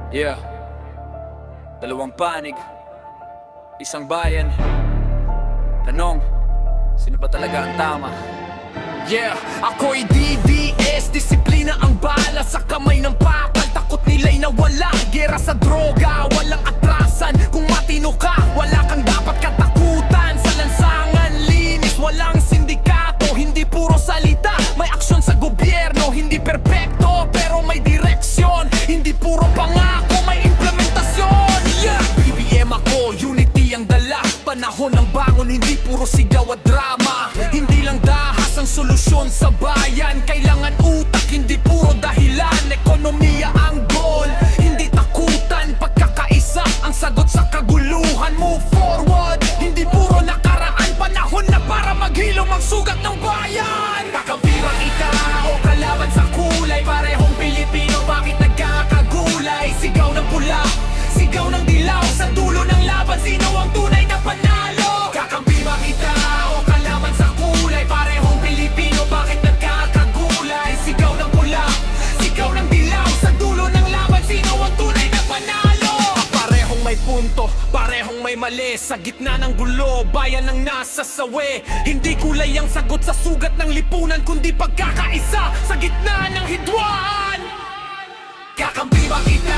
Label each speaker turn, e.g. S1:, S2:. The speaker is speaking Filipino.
S1: Yeah, dalawang panig, isang bayan. Tanong, sino ba talaga ang tama?
S2: Yeah, ako'y DDS, disiplina ang bala sa kamay ng pakal. Takot nila'y nawala, gera sa droga, walang atrasan. Kung matino ka, wala kang dapat katakutan. Sa lansangan, linis, walang sindikato. Hindi puro salita, may aksyon sa gobyerno. Hindi perpekto, pero may direksyon. Hindi puro pangako, may implementasyon. Yeah, BBM ako, unity ang dala. Panahon ng bangon, hindi puro sigaw at drama. Hindi lang dahas ang solusyon sa bayan. Kailangan utak, hindi puro dahilan. Ekonomiya ang goal, hindi takutan. Pagkakaisa ang sagot sa kaguluhan. Move forward, hindi puro nakaraan. Panahon na para maghilom ang sugat ng bayan. Kakabirang ita o kalaban sa kulay. Parehong Pilipino, bakit nagkakagulay? Sigaw ng pula, sigaw ng dilaw. Sa dulo ng laban, sino ang tunay na panalo? Kakampi ba kita o kalaban sa kulay? Parehong Pilipino, bakit nagkakagulay? Sigaw ng pula, sigaw ng dilaw. Sa dulo ng laban, sino ang tunay na panalo? Parehong may punto, parehong may mali. Sa gitna ng gulo, bayan ang nasa sawi. Hindi kulay ang sagot sa sugat ng lipunan, kundi pagkakaisa sa gitna ng hidwaan. Kakampi ba kita